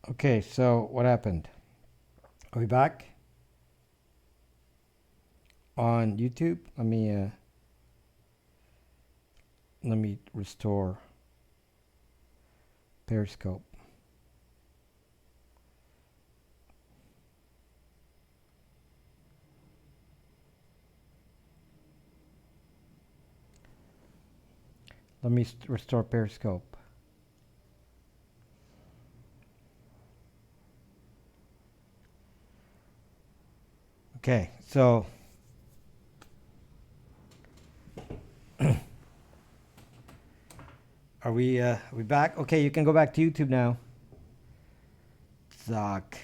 Okay, so what happened? Are we back on YouTube? Let me restore Periscope. Let me restore Periscope. Okay, so are we back? Okay, you can go back to YouTube now. Zuck.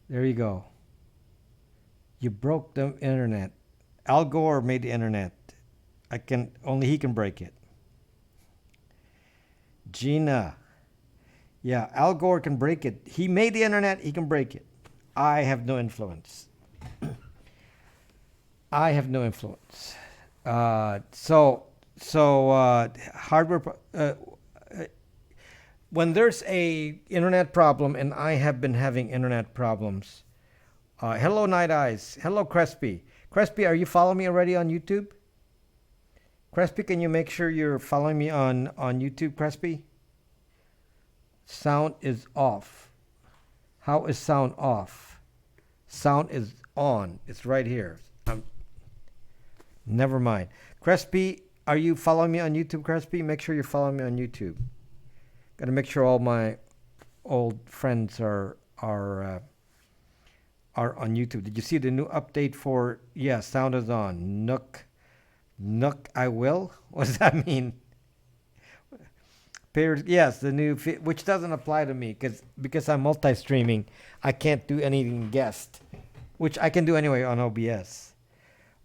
There you go. You broke the internet. Al Gore made the internet. Only he can break it. Gina. Yeah, Al Gore can break it. He made the internet, he can break it. I have no influence. I have no influence. Hardware. When there's a internet problem, and I have been having internet problems. Hello, Night Eyes. Hello, Crespi. Crespi, are you following me already on YouTube? Crespi, can you make sure you're following me on YouTube, Crespi? Sound is off. How is sound off? Sound is on. It's right here. Never mind. Crespi, are you following me on YouTube, Crespi? Make sure you're following me on YouTube. Got to make sure all my old friends are on YouTube. Did you see the new update for? Yeah, sound is on. Nook, I will. What does that mean? Yes, the new which doesn't apply to me because I'm multi-streaming. I can't do anything guest, which I can do anyway on OBS.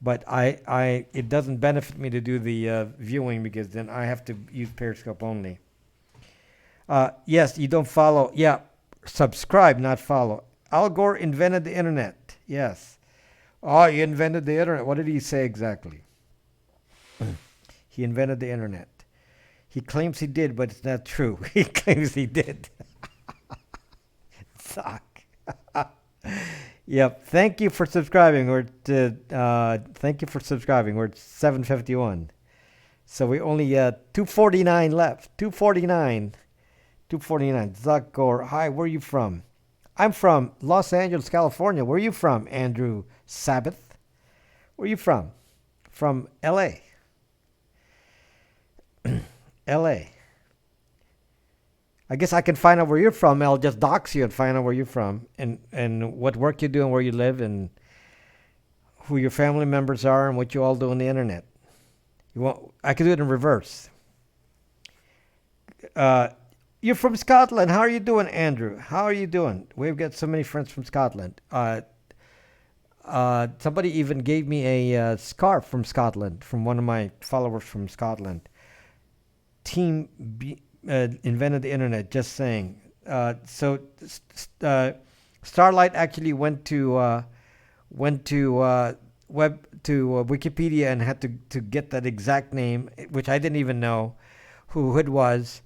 But it doesn't benefit me to do the viewing because then I have to use Periscope only. Yes, you don't follow. Yeah, subscribe, not follow. Al Gore invented the internet. Yes. Oh, he invented the internet. What did he say exactly? He invented the internet. He claims he did, but it's not true. He claims he did. Suck. Yep. Thank you for subscribing. Thank you for subscribing. We're at 751. So we only 249 left. 249. 249. Zuck Gore. Hi, where are you from? I'm from Los Angeles, California. Where are you from, Andrew Sabbath? Where are you from? From LA. LA. I guess I can find out where you're from. I'll just dox you and find out where you're from and what work you do and where you live and who your family members are and what you all do on the internet. I can do it in reverse. You're from Scotland. How are you doing, Andrew? How are you doing? We've got so many friends from Scotland. Somebody even gave me a scarf from Scotland, from one of my followers from Scotland. Team invented the internet. Just saying. Starlight actually went to Wikipedia and had to get that exact name, which I didn't even know who it was.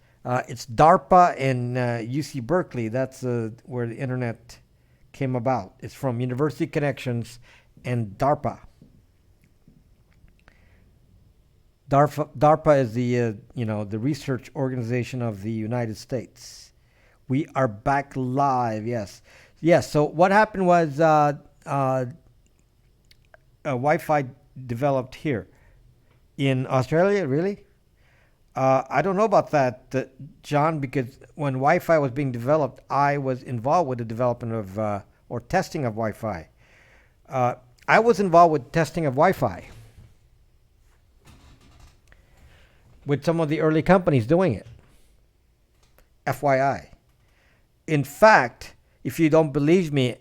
It's DARPA in UC Berkeley. That's where the internet came about. It's from University Connections and DARPA. DARPA is the research organization of the United States. We are back live. Yes. So what happened was Wi-Fi developed here in Australia. Really? I don't know about that, John, because when Wi-Fi was being developed, I was involved with the development of or testing of Wi-Fi. I was involved with testing of Wi-Fi with some of the early companies doing it. FYI. In fact, if you don't believe me,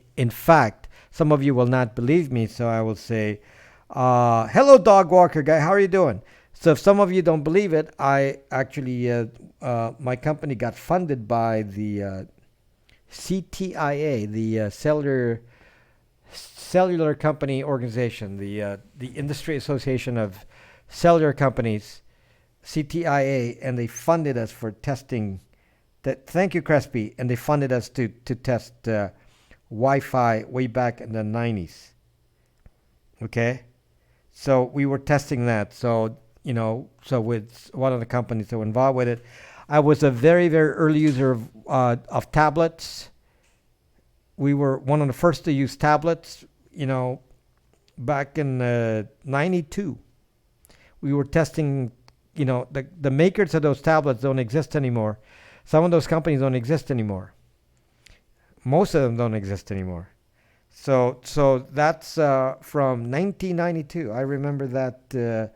some of you will not believe me, so I will say, hello, dog walker guy, how are you doing? So if some of you don't believe it, I actually, my company got funded by the CTIA, the Cellular cellular company organization, the Industry Association of Cellular Companies, CTIA, and they funded us for testing. That thank you, Crespi, and they funded us to test Wi-Fi way back in the 90s. Okay, so we were testing that. So so with one of the companies that were involved with it, I was a very very early user of tablets. We were one of the first to use tablets. Back in '92, we were testing. The makers of those tablets don't exist anymore. Some of those companies don't exist anymore. Most of them don't exist anymore. So that's from 1992. I remember that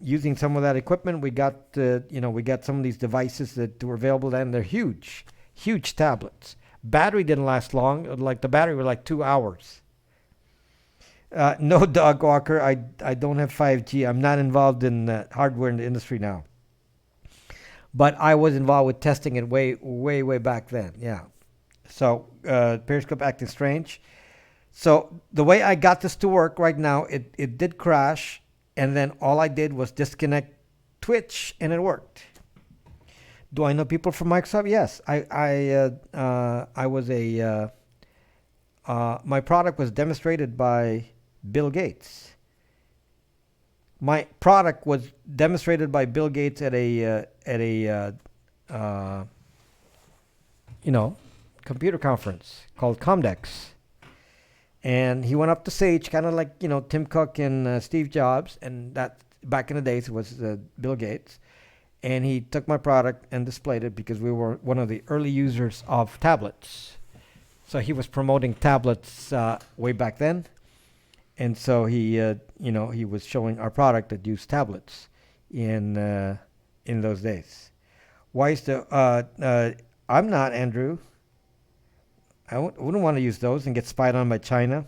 using some of that equipment, we got we got some of these devices that were available then. They're huge, huge tablets. Battery didn't last long. Like the battery was like 2 hours. No, Dog Walker. I don't have 5G. I'm not involved in hardware in the industry now. But I was involved with testing it way, way, way back then. Yeah. So Periscope acting strange. So the way I got this to work right now, it did crash, and then all I did was disconnect Twitch, and it worked. Do I know people from Microsoft? Yes. I was my product was demonstrated by Bill Gates. My product was demonstrated by Bill Gates at a computer conference called Comdex, and he went up to stage, kind of like Tim Cook and Steve Jobs, and that back in the days it was Bill Gates, and he took my product and displayed it because we were one of the early users of tablets. So he was promoting tablets way back then, and so he he was showing our product that used tablets in those days. Why is I'm not Andrew. I wouldn't want to use those and get spied on by China.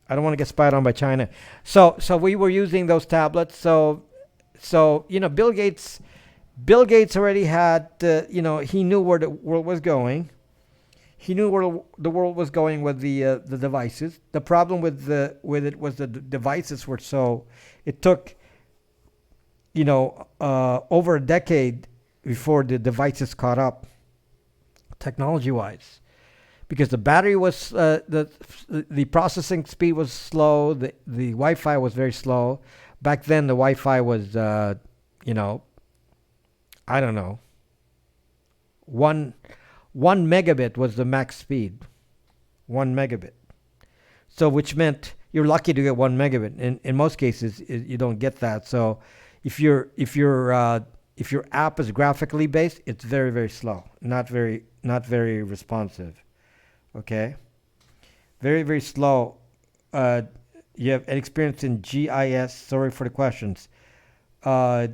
I don't want to get spied on by China. So we were using those tablets. So Bill Gates already had he knew where the world was going. He knew where the world was going with the devices. The problem with it was the devices were so. It took over a decade before the devices caught up, technology-wise, because the battery was the processing speed was slow. The Wi-Fi was very slow. Back then, the Wi-Fi was I don't know, one megabit was the max speed. 1 megabit. So which meant you're lucky to get 1 megabit. In most cases, you don't get that. So if your app is graphically based, it's very very slow, not very responsive. Okay, very very slow. You have an experience in GIS. Sorry for the questions. I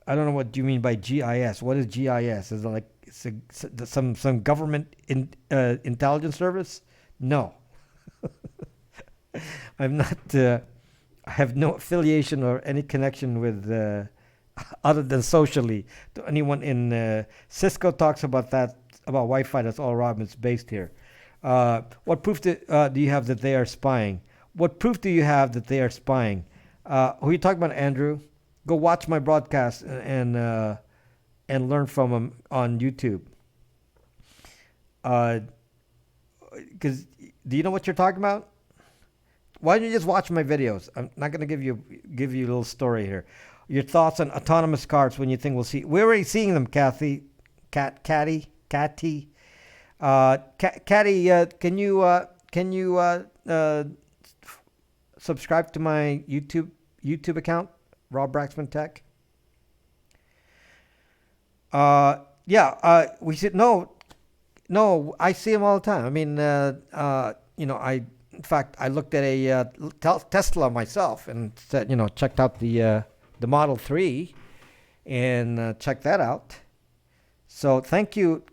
don't know what you mean by GIS. What is GIS? Is it like some government intelligence service? No. I'm not. I have no affiliation or any connection with other than socially to anyone in Cisco talks about that about Wi-Fi. That's all Rob is based here. What proof do you have that they are spying? What proof do you have that they are spying? Who are you talking about, Andrew? Go watch my broadcast and learn from them on YouTube. Because do you know what you're talking about? Why don't you just watch my videos? I'm not going to give you a little story here. Your thoughts on autonomous cars when you think we'll see. We're already seeing them, Kathy. Catty. Catty, can you subscribe to my YouTube account, Rob Braxman Tech? We said no. I see them all the time. I mean, in fact, I looked at a Tesla myself and said, checked out the Model 3 and checked that out. So thank you,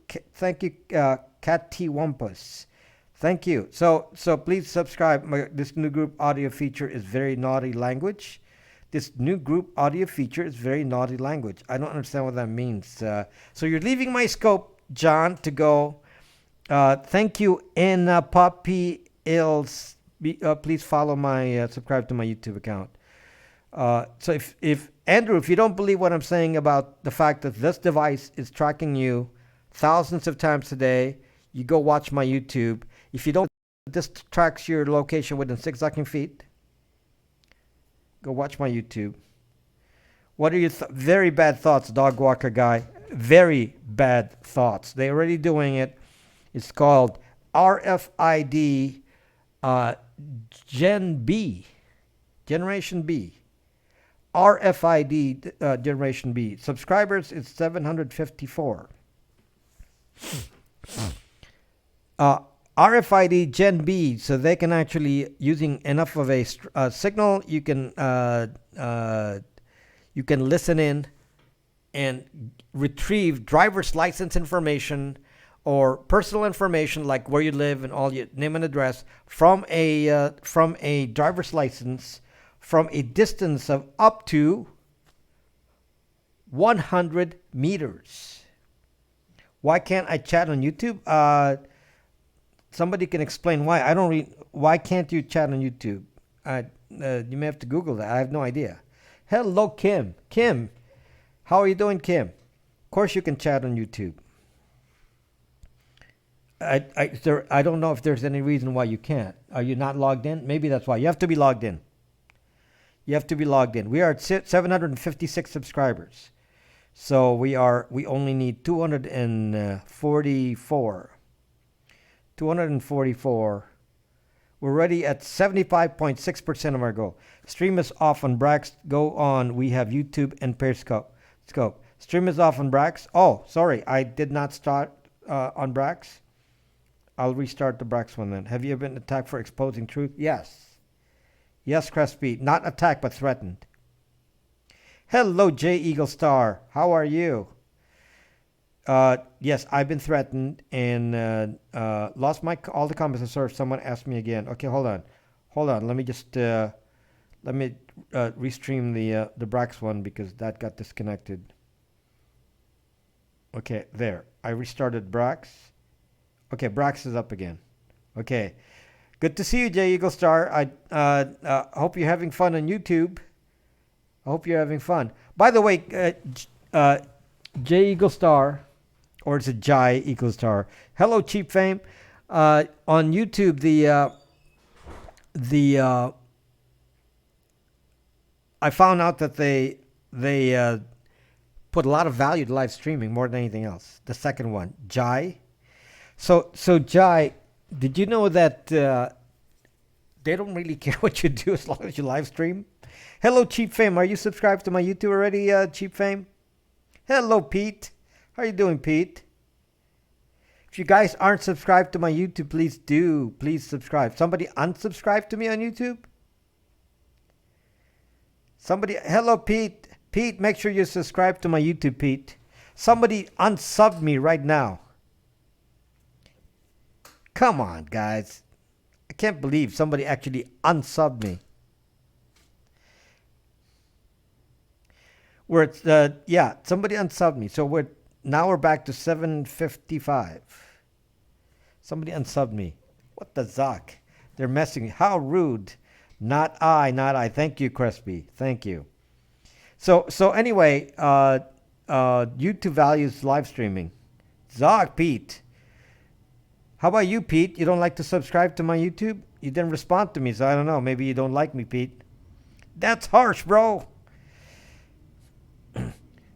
Cat T Wampus. Thank you. So please subscribe. This new group audio feature is very naughty language. This new group audio feature is very naughty language. I don't understand what that means. So you're leaving my scope, John, to go Thank you, and Poppy Ills. Please follow my subscribe to my YouTube account. So if Andrew, if you don't believe what I'm saying about the fact that this device is tracking you thousands of times a day, you go watch my YouTube. If you don't, this tracks your location within 6 feet. Go watch my YouTube. What are your very bad thoughts, dog walker guy? Very bad thoughts. They're already doing it. It's called RFID Gen B, Generation B. RFID Generation B. Subscribers is 754. RFID Gen B, so they can actually, using enough of a signal, you can listen in and retrieve driver's license information or personal information like where you live and all your name and address from a driver's license from a distance of up to 100 meters. Why can't I chat on YouTube? Somebody can explain why. I don't read. Why can't you chat on YouTube? You may have to Google that. I have no idea. Hello, Kim. Kim, how are you doing, Kim? Of course you can chat on YouTube. I don't know if there's any reason why you can't. Are you not logged in? Maybe that's why. You have to be logged in. You have to be logged in. We are at 756 subscribers. So we only need 244. 244. We're already at 75.6% of our goal. Stream is off on Brax. Go on. We have YouTube and Periscope. Stream is off on Brax. Oh, sorry. I did not start on Brax. I'll restart the Brax one then. Have you been attacked for exposing truth? Yes. Yes, Crespi. Not attacked, but threatened. Hello, J Eagle Star. How are you? Yes, I've been threatened and lost all the comments I served. Someone asked me again. Okay, hold on. Let me just restream the Brax one because that got disconnected. Okay, there. I restarted Brax. Okay, Brax is up again. Okay. Good to see you, J Eagle Star. I hope you're having fun on YouTube. I hope you're having fun. By the way, J Eagle Star, or is it Jai Eagle Star? Hello, Cheap Fame. On YouTube, I found out that they put a lot of value to live streaming more than anything else. The second one, Jai. So Jai, did you know that they don't really care what you do as long as you live stream? Hello, Cheap Fame. Are you subscribed to my YouTube already, Cheap Fame? Hello, Pete. How are you doing, Pete? If you guys aren't subscribed to my YouTube, please do. Please subscribe. Somebody unsubscribed to me on YouTube? Hello, Pete. Pete, make sure you subscribe to my YouTube, Pete. Somebody unsubbed me right now. Come on, guys. I can't believe somebody actually unsubbed me. Somebody unsubbed me. So we're back to 755. Somebody unsubbed me. What the Zuck? They're messing me. How rude. Not I. Thank you, Crespi. Thank you. So anyway, YouTube values live streaming. Zuck, Pete. How about you, Pete? You don't like to subscribe to my YouTube? You didn't respond to me, so I don't know. Maybe you don't like me, Pete. That's harsh, bro.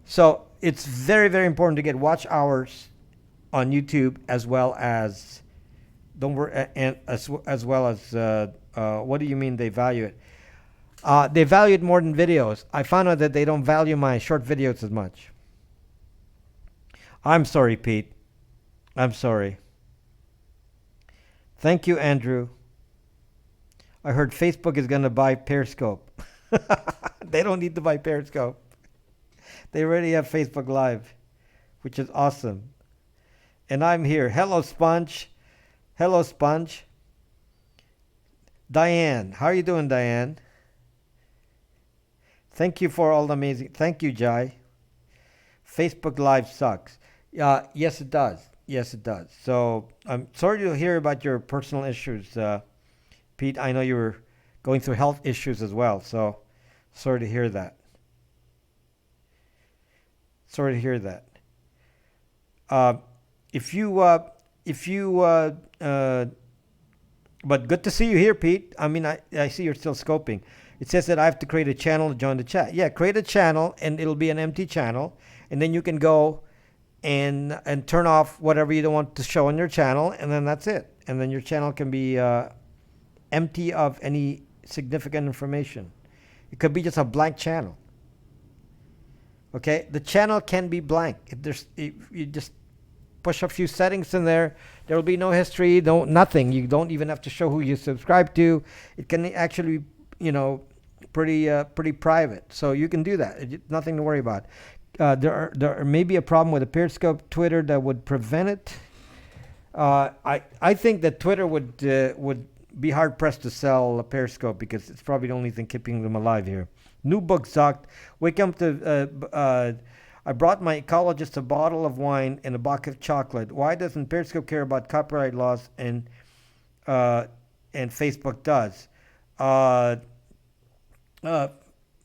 So it's very, very important to get watch hours on YouTube as well as what do you mean they value it? They value it more than videos. I found out that they don't value my short videos as much. I'm sorry, Pete. I'm sorry. Thank you, Andrew. I heard Facebook is going to buy Periscope. They don't need to buy Periscope. They already have Facebook Live, which is awesome. And I'm here. Hello, Sponge. Hello, Sponge. Diane. How are you doing, Diane? Thank you for all the amazing... Thank you, Jai. Facebook Live sucks. Yes, it does. Yes, it does. So I'm sorry to hear about your personal issues, Pete. I know you were going through health issues as well. So sorry to hear that. Sorry to hear that. Uh, if you, if you, but good to see you here, Pete. I mean, I see you're still scoping. It says that I have to create a channel to join the chat. Yeah, create a channel, and it'll be an empty channel, and then you can go and turn off whatever you don't want to show on your channel, and then that's it. And then your channel can be empty of any significant information. It could be just a blank channel. Okay, the channel can be blank. If you just push a few settings in there, there will be no history, no nothing. You don't even have to show who you subscribe to. It can actually, pretty private. So you can do that. Nothing to worry about. There may be a problem with the Periscope Twitter that would prevent it. I think that Twitter would be hard pressed to sell a Periscope because it's probably the only thing keeping them alive here. New book, Zuck. Wake up to. I brought my ecologist a bottle of wine and a box of chocolate. Why doesn't Periscope care about copyright laws and Facebook does?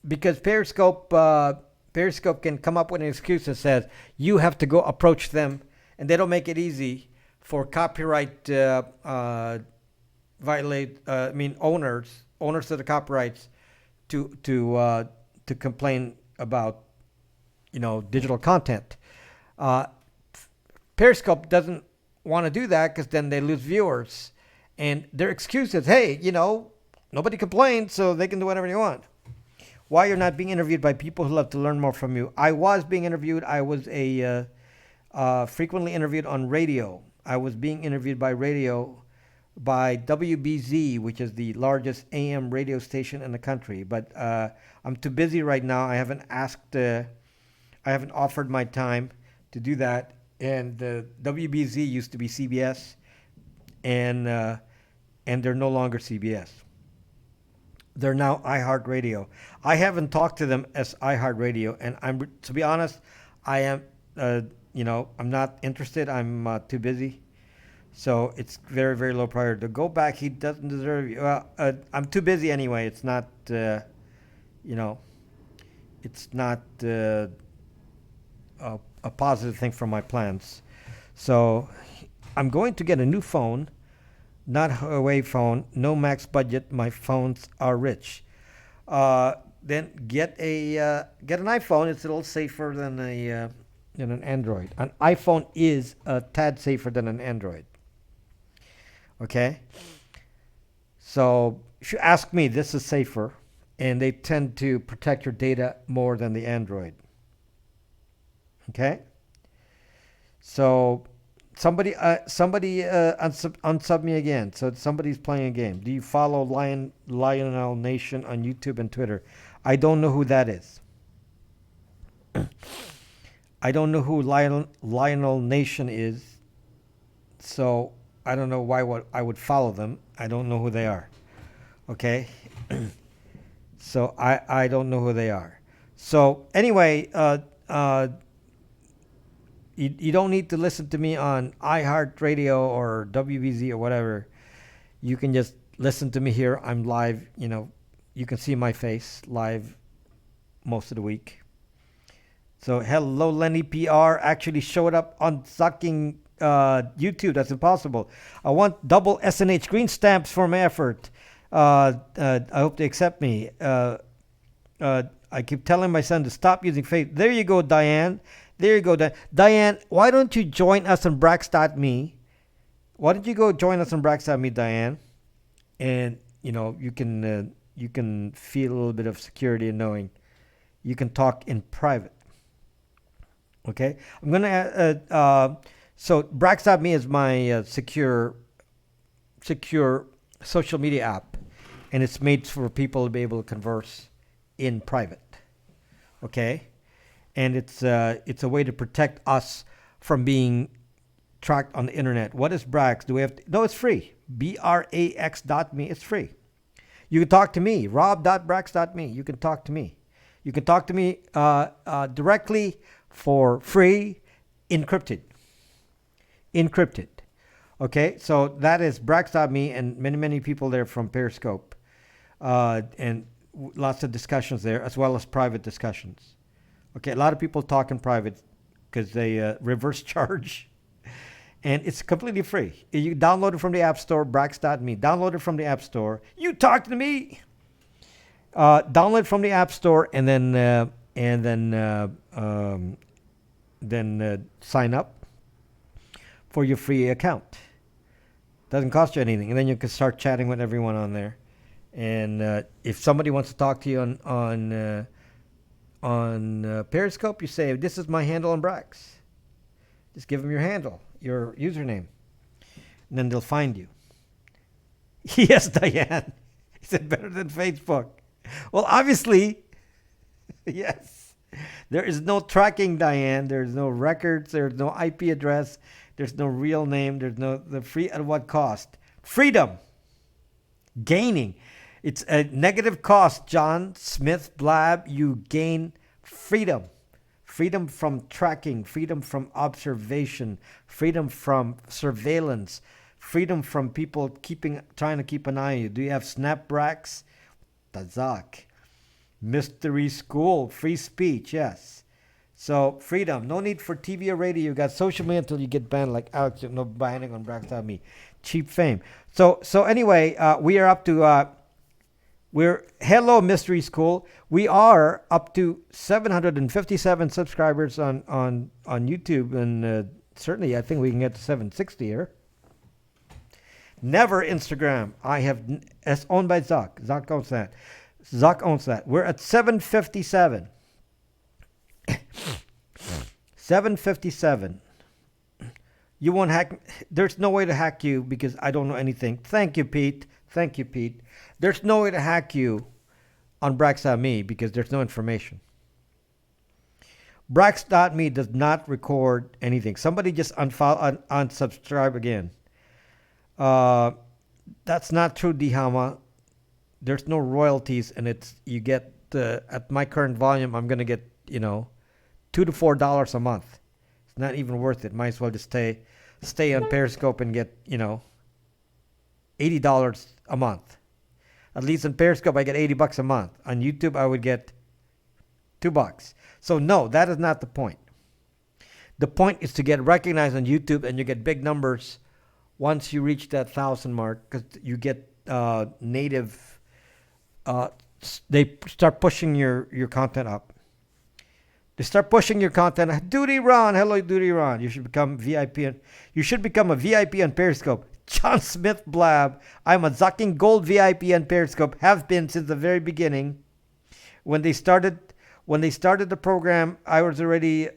Because Periscope can come up with an excuse that says you have to go approach them, and they don't make it easy for copyright owners of the copyrights to complain about digital content. Periscope doesn't want to do that because then they lose viewers, and their excuse is, hey, nobody complained, so they can do whatever they want. Why you're not being interviewed by people who love to learn more from you? I was being interviewed. I was frequently interviewed on radio. I was being interviewed by radio by WBZ, which is the largest AM radio station in the country. But I'm too busy right now. I haven't offered my time to do that. And WBZ used to be CBS, and they're no longer CBS. They're now iHeartRadio. I haven't talked to them as iHeartRadio, and to be honest, I am, I'm not interested. I'm too busy, so it's very, very low priority. To go back, he doesn't deserve you. I'm too busy anyway. It's not, it's not a positive thing for my plans. So I'm going to get a new phone. Not Huawei phone, no max budget. My phones are rich. Then get an iPhone. It's a little safer than an Android. An iPhone is a tad safer than an Android. Okay. So if you ask me, this is safer, and they tend to protect your data more than the Android. Okay. So. Somebody unsub me again. So somebody's playing a game. Do you follow Lionel Nation on YouTube and Twitter? I don't know who that is. I don't know who Lionel Nation is. So I don't know why I would follow them. I don't know who they are. Okay? So I don't know who they are. So anyway, you don't need to listen to me on iHeartRadio or WBZ or whatever. You can just listen to me here. I'm live. You can see my face live most of the week. So hello, Lenny PR actually showed up on sucking YouTube. That's impossible. I want double SNH green stamps for my effort. I hope they accept me. I keep telling my son to stop using Facebook. There you go, Diane. There you go, Diane. Why don't you join us on Brax.me? Why don't you go join us on Brax.me, Diane? And you can feel a little bit of security in knowing you can talk in private. Okay, I'm gonna. So Brax.me is my secure social media app, and it's made for people to be able to converse in private. Okay. And it's a way to protect us from being tracked on the internet. What is Brax? Do we have to? No, it's free. Brax.me. It's free. You can talk to me. Rob.brax.me. You can talk to me. You can talk to me directly for free, encrypted. encrypted. Okay, so that is Brax.me and many people there from Periscope, and lots of discussions there as well as private discussions. Okay, a lot of people talk in private because they reverse charge, and it's completely free. You download it from the App Store, Brax.me. Download it from the App Store. You talk to me. Download it from the App Store and then sign up for your free account. Doesn't cost you anything, and then you can start chatting with everyone on there. And if somebody wants to talk to you on Periscope, you say, "This is my handle on Brax." Just give them your handle, your username, and then they'll find you. Yes, Diane. Is it better than Facebook? Well, obviously, yes. There is no tracking, Diane. There's no records. There's no IP address. There's no real name. There's no the free at what cost? Freedom. Gaining. It's a negative cost, John Smith Blab. You gain freedom. Freedom from tracking. Freedom from observation. Freedom from surveillance. Freedom from people trying to keep an eye on you. Do you have snapbacks? The Zuck. Mystery school. Free speech. Yes. So freedom. No need for TV or radio. You got social media until you get banned like Alex. No banning on Brax.me. Cheap fame. So anyway, we are up to hello Mystery School. We are up to 757 subscribers on YouTube, and certainly I think we can get to 760 here. Never Instagram. It's owned by Zuck. Zuck owns that. Zuck owns that. We're at 757. 757. You won't hack. There's no way to hack you because I don't know anything. Thank you, Pete. There's no way to hack you on Brax.me because there's no information. Brax.me does not record anything. Somebody just unsubscribe again. That's not true, Dihama. There's no royalties, and you get at my current volume, I'm gonna get $2 to $4 a month. It's not even worth it. Might as well just stay on Periscope and get $80 a month. At least on Periscope, I get $80 a month. On YouTube, I would get $2. So no, that is not the point. The point is to get recognized on YouTube, and you get big numbers once you reach that 1,000 mark, because you get native. They start pushing your content up. They start pushing your content. Duty Ron, hello Duty Ron. You should become VIP. You should become a VIP on Periscope. John Smith Blab. I'm a Zucking Gold VIP on Periscope. Have been since the very beginning. When they started the program, I was already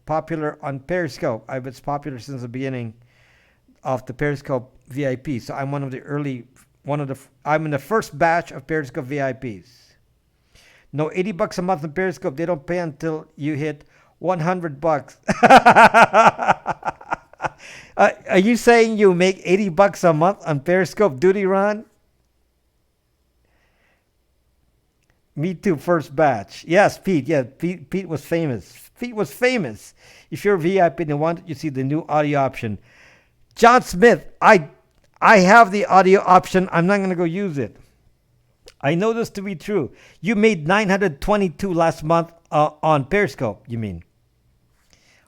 popular on Periscope. I was popular since the beginning of the Periscope VIP. So I'm I'm in the first batch of Periscope VIPs. No, $80 a month on Periscope. They don't pay until you hit $100. Are you saying you make $80 a month on Periscope, Duty Ron? Me too, first batch. Yes, Pete. Yeah, Pete was famous. If you're a VIP and want you see the new audio option. John Smith, I have the audio option. I'm not going to go use it. I know this to be true. You made $922 last month on Periscope, you mean?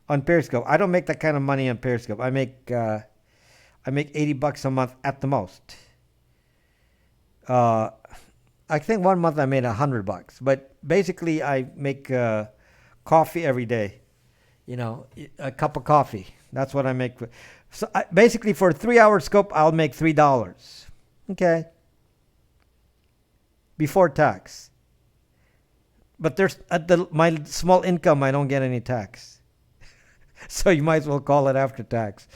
On Periscope. I don't make that kind of money on Periscope. I make $80 a month at the most. I think one month I made $100, but basically I make coffee every day. A cup of coffee. That's what I make. So basically for a 3-hour scope, I'll make $3. Okay. Before tax. But there's my small income, I don't get any tax. So you might as well call it after tax.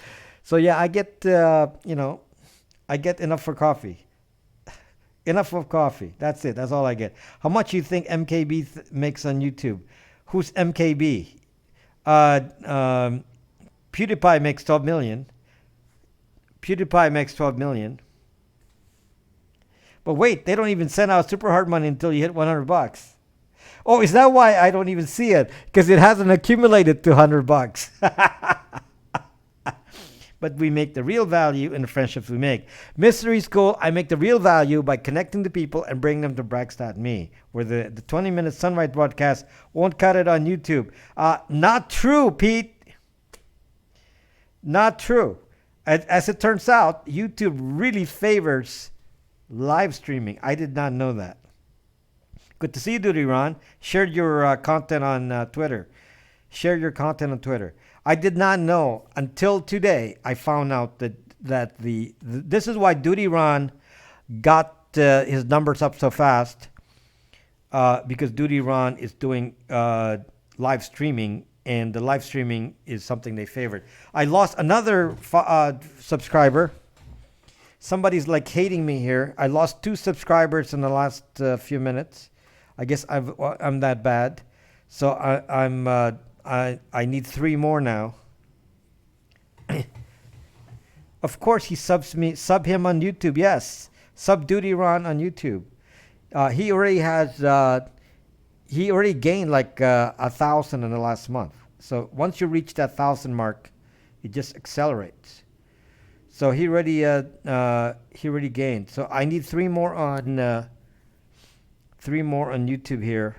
So yeah, I get I get enough for coffee. Enough of coffee. That's it. That's all I get. How much you think MKB makes on YouTube? Who's MKB? PewDiePie makes 12 million. PewDiePie makes 12 million. But wait, they don't even send out super hard money until you hit $100. Oh, is that why I don't even see it? Because it hasn't accumulated to $100. but we make the real value in the friendships we make. Mystery School, I make the real value by connecting to people and bringing them to Brax.me, where the 20-minute sunrise broadcast won't cut it on YouTube. Not true, Pete. Not true. As it turns out, YouTube really favors live streaming. I did not know that. Good to see you, Duty Ron. Share your content on Twitter. Share your content on Twitter. I did not know until today. I found out that this is why Duty Ron got his numbers up so fast, because Duty Ron is doing live streaming, and the live streaming is something they favored. I lost another subscriber. Somebody's like hating me here. I lost 2 subscribers in the last few minutes. I guess I'm that bad. So I need 3 more now. Of course, he subs me. Sub him on YouTube. Yes, sub Duty Ron on YouTube. He already has. He already gained like 1,000 in the last month. So once you reach that 1,000 mark, it just accelerates. So he already gained. So I need 3 more on 3 more on YouTube here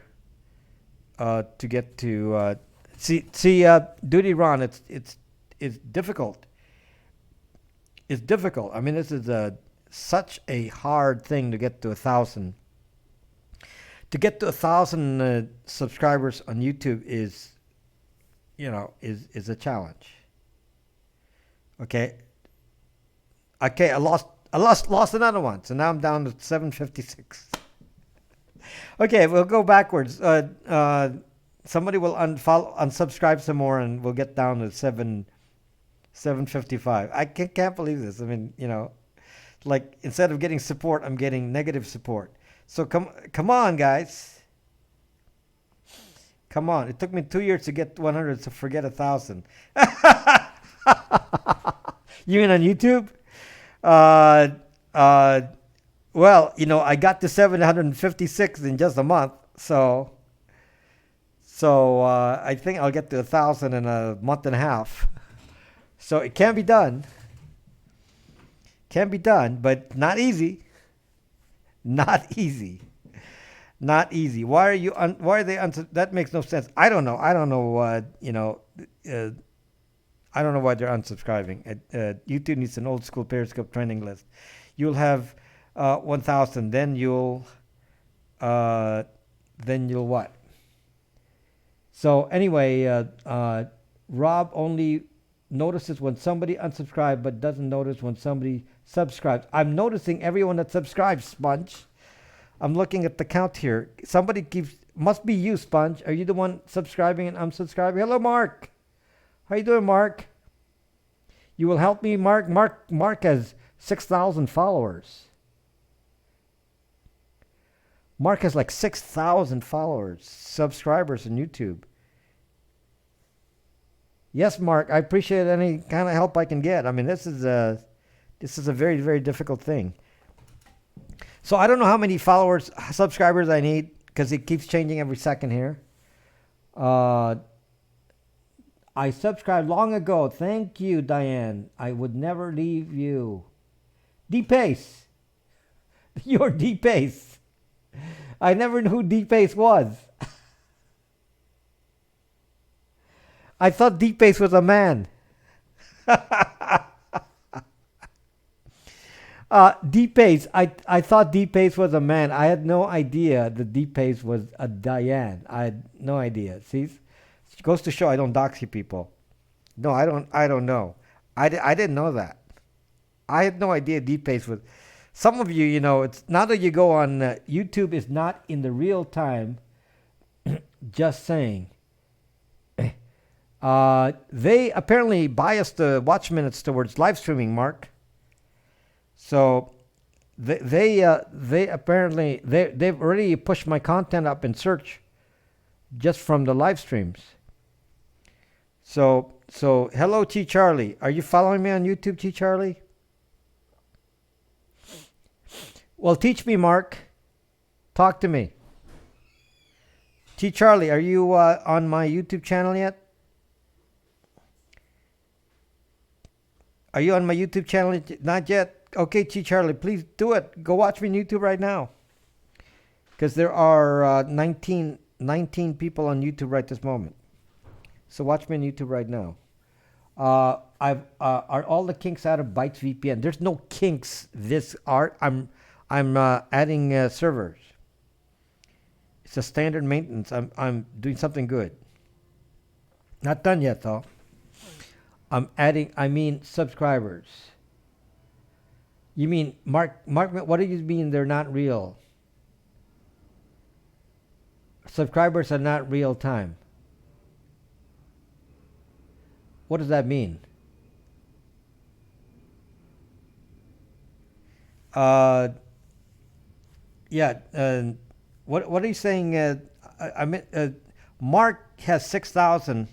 to get to see Duty Ron. It's difficult. It's difficult. I mean, this is such a hard thing to get to 1,000. To get to 1,000 subscribers on YouTube is a challenge. Okay. I lost another one, so now I'm down to 756. Okay, we'll go backwards. Somebody will unsubscribe some more, and we'll get down to 755. I can't believe this. I mean, like instead of getting support, I'm getting negative support. So come on, guys. Come on. It took me 2 years to get 100, so forget 1,000. You mean on YouTube? Well, I got to 756 in just a month, so I think I'll get to 1,000 in a month and a half. So it can be done. Can be done, but not easy. Not easy. Not easy. Why are you? Why are they? That makes no sense. I don't know. I don't know. I don't know why they're unsubscribing. YouTube needs an old school Periscope trending list. You'll have 1,000. Then you'll what? So anyway, Rob only notices when somebody unsubscribes, but doesn't notice when somebody subscribes. I'm noticing everyone that subscribes, Sponge. I'm looking at the count here. Somebody must be you, Sponge. Are you the one subscribing and unsubscribing? Hello, Mark. How you doing, Mark? You will help me, Mark. Mark has 6,000 followers. Mark has like 6,000 followers, subscribers on YouTube. Yes, Mark. I appreciate any kind of help I can get. I mean, this is a very, very difficult thing. So I don't know how many subscribers I need, because it keeps changing every second here. I subscribed long ago. Thank you, Diane. I would never leave you. D-Pace. You're D-Pace. I never knew who D-Pace was. I thought D-Pace was a man. D-Pace. I thought D-Pace was a man. I had no idea that D-Pace was a Diane. I had no idea. See? It goes to show I don't dox you people. No, I don't know. I didn't know that. I had no idea D-Pace was. Some of you, it's now that you go on YouTube is not in the real time. Just saying. They apparently bias the watch minutes towards live streaming, Mark. So they've already pushed my content up in search just from the live streams. So hello, T Charlie. Are you following me on YouTube, T Charlie? Well, teach me, Mark. Talk to me. T Charlie, are you on my YouTube channel yet? Are you on my YouTube channel? Not yet. Okay, Chi Charlie, please do it. Go watch me on YouTube right now. Because there are 19 people on YouTube right this moment. So watch me on YouTube right now. Are all the kinks out of Bytes VPN? There's no kinks. I'm adding servers. It's a standard maintenance. I'm doing something good. Not done yet though. I mean subscribers. You mean Mark? What do you mean they're not real? Subscribers are not real time. What does that mean? Yeah. What are you saying? I mean, Mark has 6,000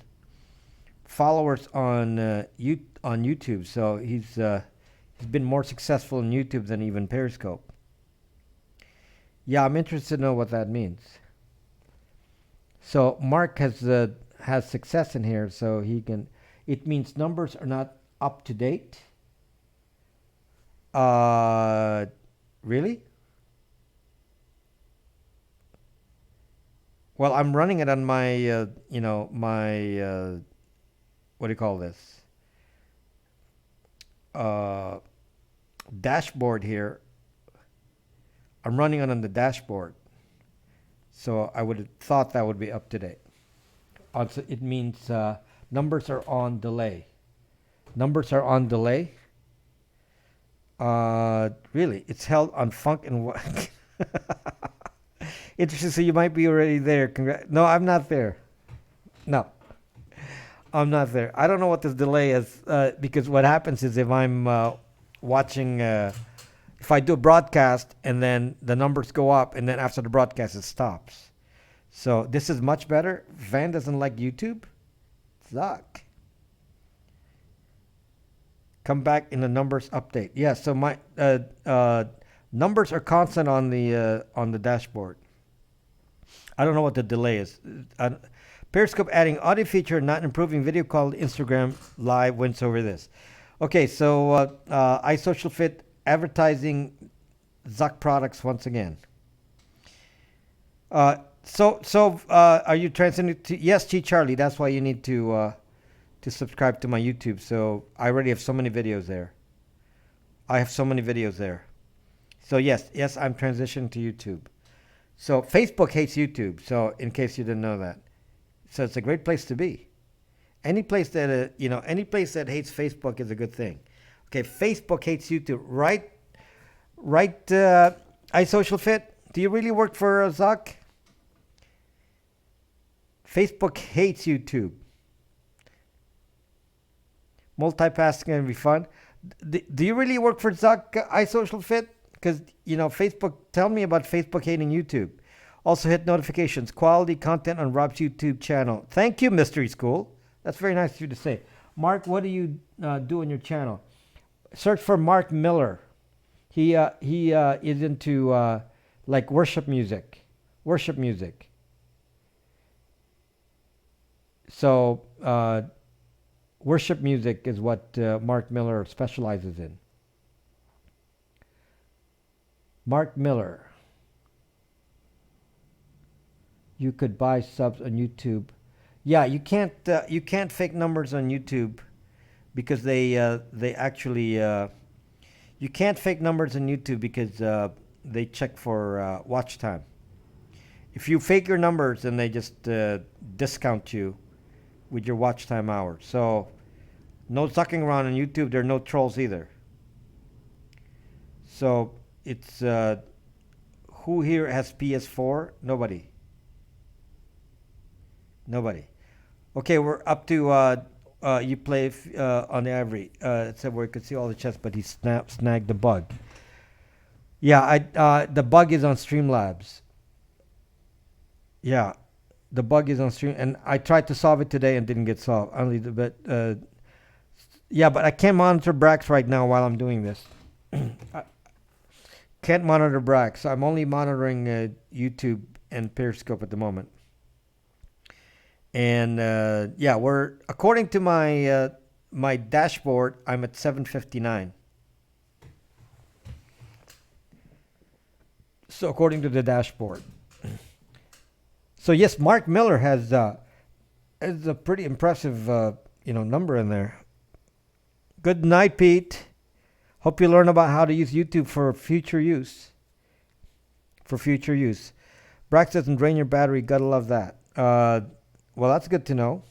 followers on YouTube, so he's been more successful in YouTube than even Periscope. Yeah, I'm interested to know what that means. So Mark has success in here, so he can. It means numbers are not up to date. Really? Well, I'm running it on my, my, what do you call this? Dashboard here. I'm running it on the dashboard. So I would have thought that would be up to date. Also, it means numbers are on delay. Numbers are on delay. Really, it's held on Funk and Wack. Interesting. So you might be already there. No, I'm not there. No, I'm not there. I don't know what this delay is because what happens is if I'm watching, if I do a broadcast and then the numbers go up and then after the broadcast it stops. So this is much better. Van doesn't like YouTube. Zuck. Come back in the numbers update. Yeah, so my numbers are constant on the dashboard. I don't know what the delay is. Periscope adding audio feature, not improving video call. Instagram Live wins over this. Okay, so iSocialFit advertising Zuck products once again. So are you transitioning to? Yes, G Charlie. That's why you need to subscribe to my YouTube. So I already have so many videos there. So yes, I'm transitioning to YouTube. So Facebook hates YouTube. So in case you didn't know that, so it's a great place to be. Any place that any place that hates Facebook is a good thing. Okay, Facebook hates YouTube. Right. iSocialFit. Do you really work for Zuck? Facebook hates YouTube. Multicasting can be fun. Do you really work for Zuck, iSocialFit? Because, Facebook, tell me about Facebook hating YouTube. Also hit notifications. Quality content on Rob's YouTube channel. Thank you, Mystery School. That's very nice of you to say. Mark, what do you do on your channel? Search for Mark Miller. He is into like worship music. So worship music is what Mark Miller specializes in. Mark Miller. You could buy subs on YouTube. Yeah, you can't fake numbers on YouTube because they actually you can't fake numbers on YouTube because they check for watch time. If you fake your numbers, then they just discount you with your watch time hours. So no sucking around on YouTube. There are no trolls either. So it's who here has PS4? Nobody. Okay, we're up to you play on the Ivory. It said where you could see all the chats, but he snagged the bug. Yeah, the bug is on Streamlabs. Yeah, the bug is on Stream, and I tried to solve it today and didn't get solved. But I can't monitor Brax right now while I'm doing this. I can't monitor Brax. I'm only monitoring YouTube and Periscope at the moment. And we're according to my my dashboard, I'm at 759. So according to the dashboard. So yes, Mark Miller has a pretty impressive number in there. Good night, Pete. Hope you learn about how to use YouTube for future use. For future use. Brax doesn't drain your battery. Gotta love that. Well, that's good to know.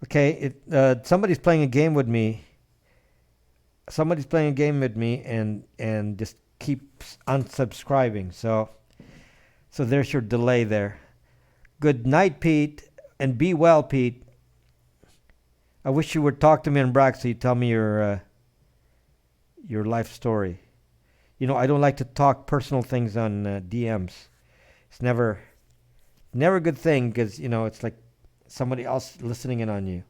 Okay, somebody's playing a game with me. Somebody's playing a game with me and just keeps unsubscribing. So there's your delay there. Good night, Pete, and be well, Pete. I wish you would talk to me on Brax so you tell me your life story. I don't like to talk personal things on DMs. It's never a good thing because it's like somebody else listening in on you.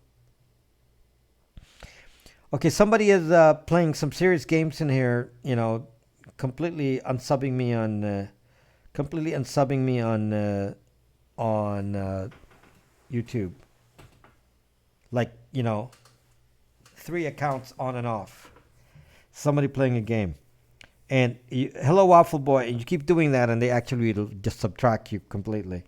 Okay, somebody is playing some serious games in here. Completely unsubbing me on YouTube. Like 3 accounts on and off. Somebody playing a game. And hello, Waffle Boy, and you keep doing that, and it'll just subtract you completely.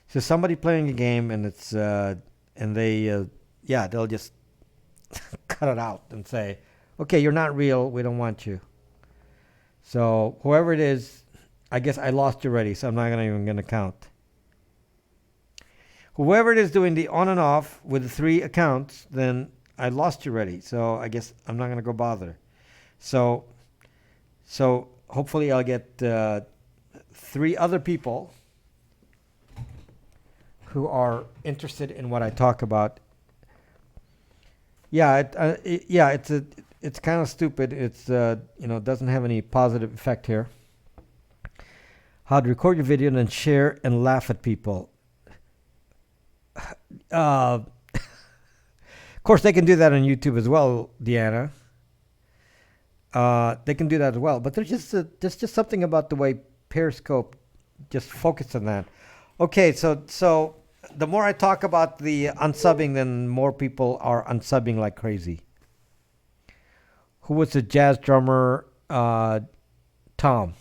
So somebody playing a game, and it's they'll just cut it out and say, "Okay, you're not real. We don't want you." So whoever it is, I guess I lost you already, so I'm not even gonna count. Whoever it is doing the on and off with the 3 accounts, then I lost you already, so I guess I'm not gonna go bother. So hopefully I'll get 3 other people who are interested in what I talk about. Yeah, it's kind of stupid. It's doesn't have any positive effect here. How to record your video and then share and laugh at people. Of course, they can do that on YouTube as well, Deanna. They can do that as well, but there's just something about the way Periscope just focused on that. Okay, so the more I talk about the unsubbing, then more people are unsubbing like crazy. Who was the jazz drummer? Tom.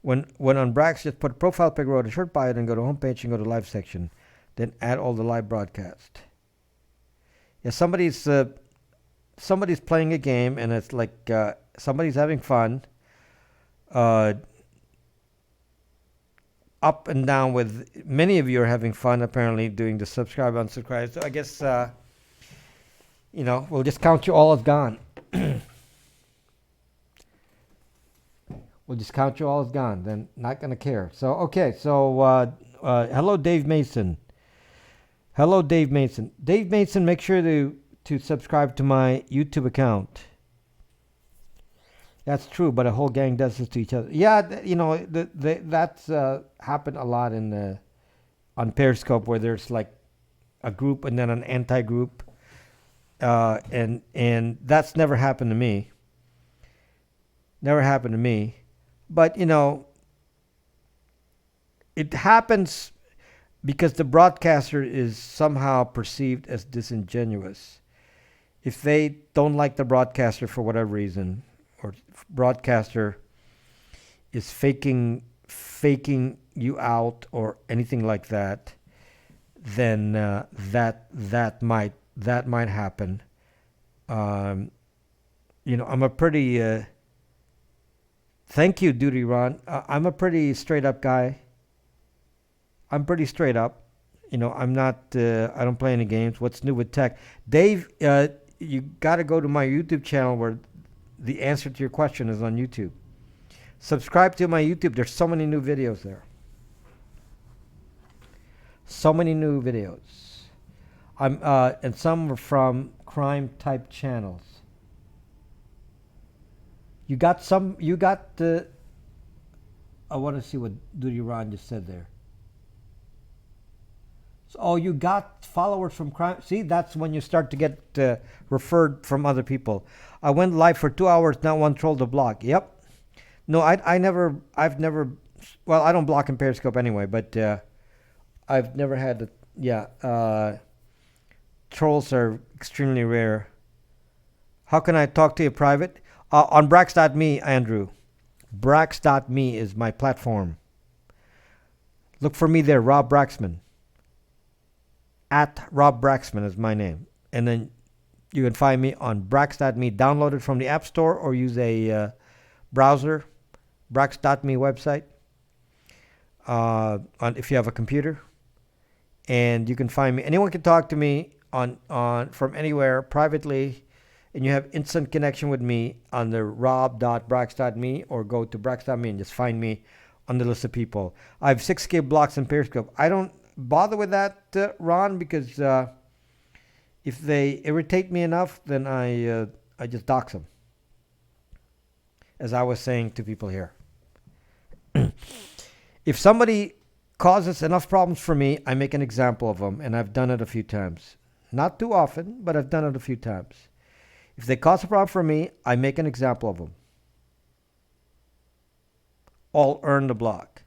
When on Brax, just put profile pic, wrote a short bio, and go to homepage and go to live section, then add all the live broadcast. Yeah, somebody's playing a game, and it's like somebody's having fun. Up and down with many of you are having fun apparently doing the subscribe unsubscribe. So I guess we'll just count you all as gone. We'll just count you all as gone. Then not gonna care. So okay. So hello, Dave Mason. Hello, Dave Mason. Dave Mason, make sure to subscribe to my YouTube account. That's true, but a whole gang does this to each other. Yeah, that's happened a lot on Periscope, where there's like a group and then an anti-group, and that's never happened to me. Never happened to me, but it happens because the broadcaster is somehow perceived as disingenuous. If they don't like the broadcaster for whatever reason, or broadcaster is faking you out or anything like that, then that might happen. I'm a pretty thank you, Duty Ron. I'm a pretty straight up guy. I'm pretty straight up. I'm not. I don't play any games. What's new with tech, Dave? You got to go to my YouTube channel where the answer to your question is on YouTube. Subscribe to my YouTube. There's so many new videos there. So many new videos. And some are from crime type channels. You got the. I want to see what Duty Ron just said there. So, you got followers from crime. See, that's when you start to get referred from other people. I went live for 2 hours. Not one troll to block. Yep. No, I've never. Well, I don't block in Periscope anyway. But I've never had the yeah. Trolls are extremely rare. How can I talk to you private? On Brax.me, Andrew. Brax.me is my platform. Look for me there, Rob Braxman. At Rob Braxman is my name. And then you can find me on Brax.me. Download it from the App Store or use a browser, Brax.me website, if you have a computer. And you can find me. Anyone can talk to me on from anywhere privately, and you have instant connection with me on the rob.brax.me, or go to brax.me and just find me on the list of people. I have 6K blocks in Periscope. I don't bother with that, Ron, because if they irritate me enough, then I just dox them, as I was saying to people here. If somebody causes enough problems for me, I make an example of them, and I've done it a few times. Not too often, but I've done it a few times. If they cause a problem for me, I make an example of them. All earn the block.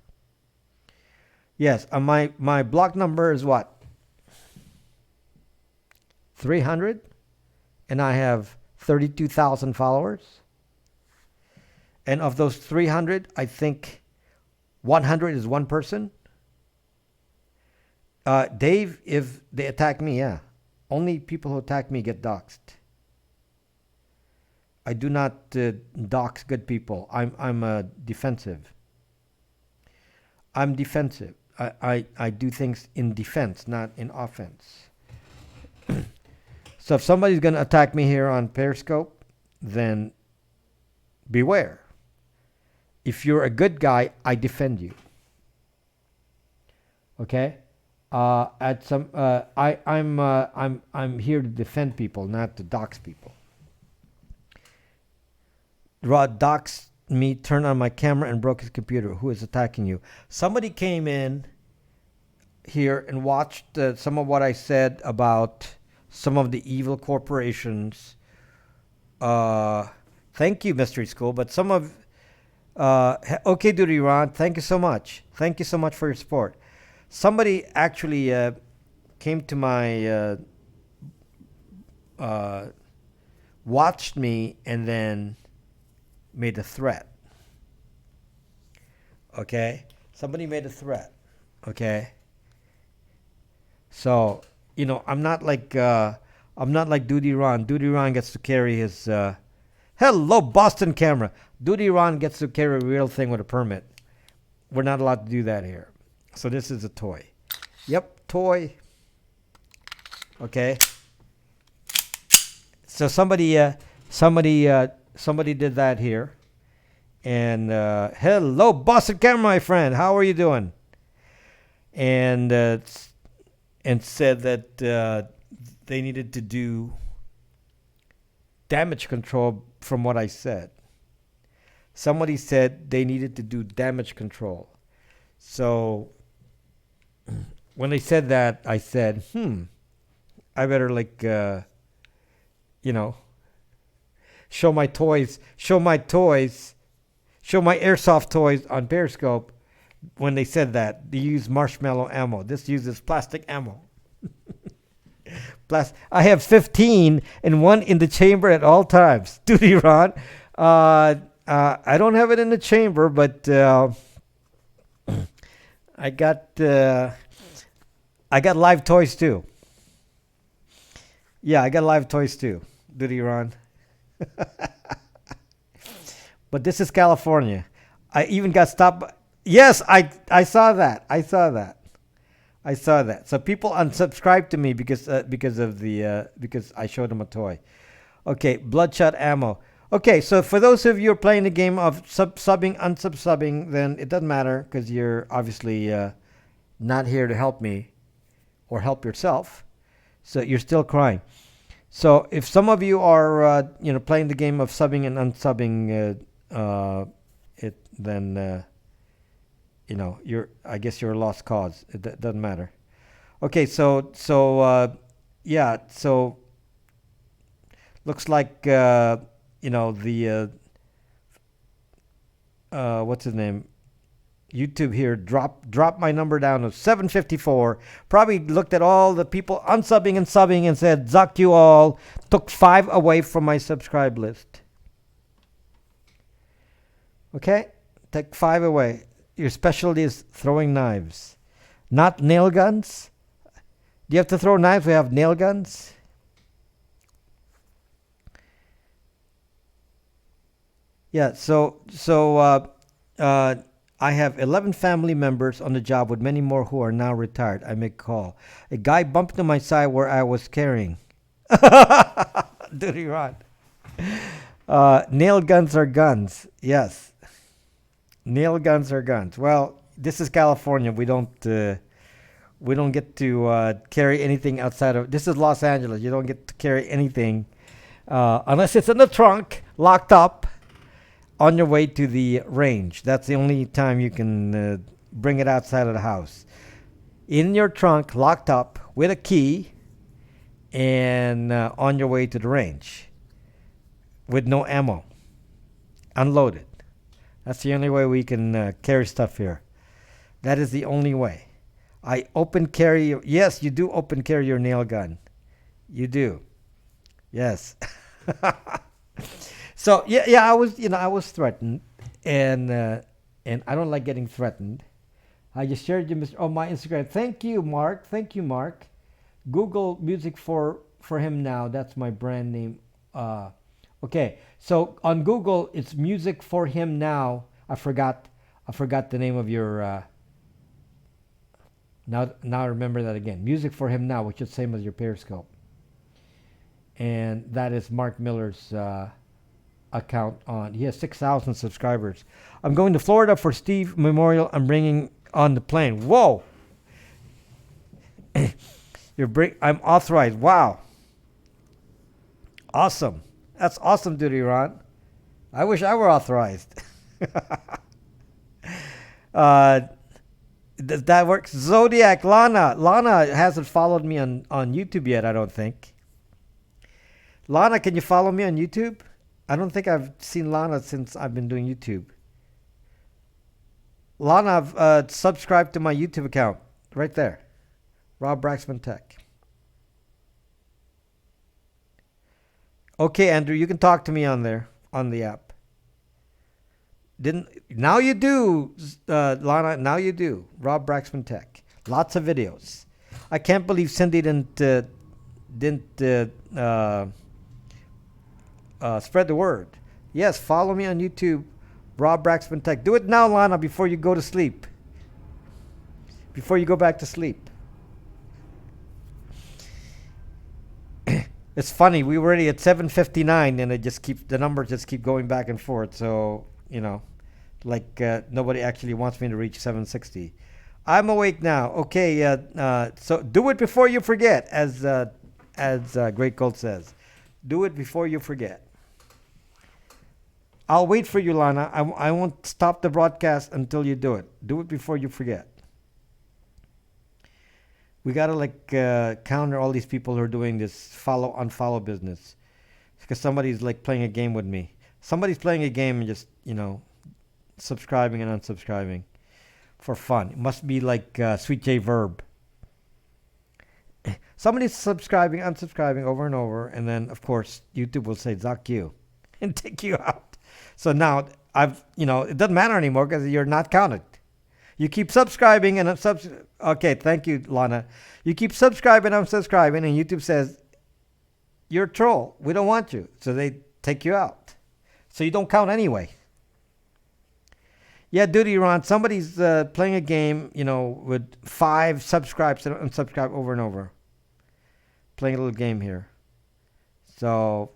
Yes, my block number is what? 300? And I have 32,000 followers. And of those 300, I think 100 is one person. Dave, if they attack me, yeah. Only people who attack me get doxxed. I do not dox good people. I'm defensive. I'm defensive. I do things in defense, not in offense. So if somebody's going to attack me here on Periscope, then beware. If you're a good guy, I defend you. Okay? I'm here to defend people, not to dox people. Rod doxed me, turned on my camera, and broke his computer. Who is attacking you? Somebody came in here and watched some of what I said about some of the evil corporations. Thank you, Mystery School. But some of... okay, Duty Ron, thank you so much. Thank you so much for your support. Somebody actually came to my... watched me and then made a threat. Okay? Somebody made a threat. Okay? So, I'm not like Duty Ron. Duty Ron gets to carry his hello Boston camera. Duty Ron gets to carry a real thing with a permit. We're not allowed to do that here. So this is a toy. Yep, toy. Okay. So somebody did that here. And hello Boston camera, my friend. How are you doing? And said that they needed to do damage control from what I said. Somebody said they needed to do damage control. So when they said that, I said, I better show my airsoft toys on Periscope. When they said that, they use marshmallow ammo. This uses plastic ammo. I have 15 and one in the chamber at all times. Duty Ron. I don't have it in the chamber, but I got live toys too. Yeah, I got live toys too. Duty Ron. But this is California. I even got stopped. Yes, I saw that. I saw that. So people unsubscribed to me because I showed them a toy. Okay, bloodshot ammo. Okay, so for those of you who are playing the game of subbing, unsubsubbing, then it doesn't matter because you're obviously not here to help me or help yourself. So you're still crying. So if some of you are playing the game of subbing and unsubbing, I guess you're a lost cause. It doesn't matter. Okay, so looks like what's his name? YouTube here drop my number down to 754. Probably looked at all the people unsubbing and subbing and said, Zuck you all. Took 5 away from my subscribe list. Okay? Take 5 away. Your specialty is throwing knives. Not nail guns? Do you have to throw knives? We have nail guns. Yeah, I have 11 family members on the job with many more who are now retired. I make call. A guy bumped into my side where I was carrying. Dirty Rod. Nail guns are guns. Yes. Nail guns are guns. Well, this is California. We don't get to carry anything outside of. This is Los Angeles. You don't get to carry anything unless it's in the trunk, locked up, on your way to the range. That's the only time you can bring it outside of the house. In your trunk, locked up with a key, and on your way to the range with no ammo, unloaded. That's the only way we can carry stuff here. That is the only way. I open carry. Yes, you do open carry your nail gun. You do. Yes. So yeah, I was threatened, and I don't like getting threatened. I just shared you, my Instagram. Thank you, Mark. Thank you, Mark. Google music for him now. That's my brand name. Okay, so on Google it's music for him now. I forgot the name of your. Now I remember that again. Music for him now, which is the same as your Periscope. And that is Mark Miller's account on. He has 6,000 subscribers. I'm going to Florida for Steve Memorial. I'm bringing on the plane. Whoa! I'm authorized. Wow. Awesome. That's awesome, Duty Ron. I wish I were authorized. Does that work? Zodiac, Lana. Lana hasn't followed me on YouTube yet, I don't think. Lana, can you follow me on YouTube? I don't think I've seen Lana since I've been doing YouTube. Lana, I've subscribed to my YouTube account. Right there. Rob Braxman Tech. Okay, Andrew, you can talk to me on there, on the app. Now you do, Lana, now you do. Rob Braxman Tech. Lots of videos. I can't believe Cindy didn't spread the word. Yes, follow me on YouTube, Rob Braxman Tech. Do it now, Lana, before you go to sleep. Before you go back to sleep. It's funny, we were already at 7:59, and the numbers just keep going back and forth. So nobody actually wants me to reach 760. I'm awake now. Okay, so do it before you forget, as Great Gold says. Do it before you forget. I'll wait for you, Lana. I won't stop the broadcast until you do it. Do it before you forget. We gotta counter all these people who are doing this unfollow business, because somebody's playing a game with me. Somebody's playing a game and just subscribing and unsubscribing for fun. It must be like Sweet J Verb. Somebody's subscribing, unsubscribing over and over, and then of course YouTube will say Zuck you and take you out. So now it doesn't matter anymore because you're not counted. You keep subscribing and okay, thank you, Lana. You keep subscribing, unsubscribing, and YouTube says you're a troll. We don't want you, so they take you out. So you don't count anyway. Yeah, Duty Ron, somebody's playing a game, with 5 subscribes and unsubscribe over and over. Playing a little game here. So,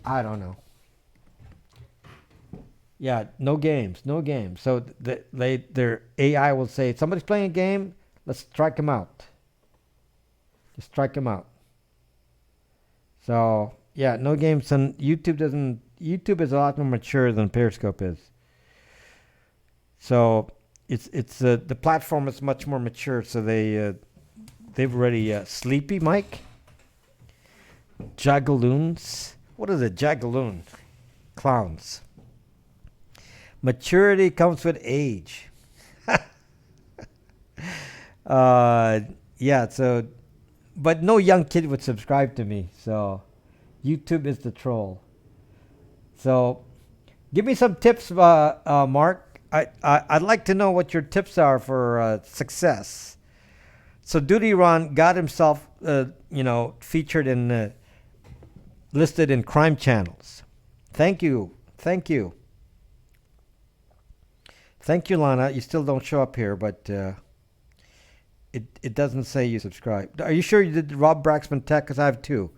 I don't know. Yeah, no games. So their AI will say, somebody's playing a game, let's strike him out. Just strike him out. So, yeah, no games. And YouTube is a lot more mature than Periscope is. So it's the platform is much more mature. So they've already Sleepy Mike, Jagaloons. What is it? Jagaloon clowns. Maturity comes with age. Uh, yeah. So, but no young kid would subscribe to me. So, YouTube is the troll. So, give me some tips, Mark. I'd like to know what your tips are for success. So, Duty Ron got himself, featured in, listed in crime channels. Thank you, thank you, thank you, Lana. You still don't show up here, but it doesn't say you subscribed. Are you sure you did Rob Braxman Tech? Because I have two.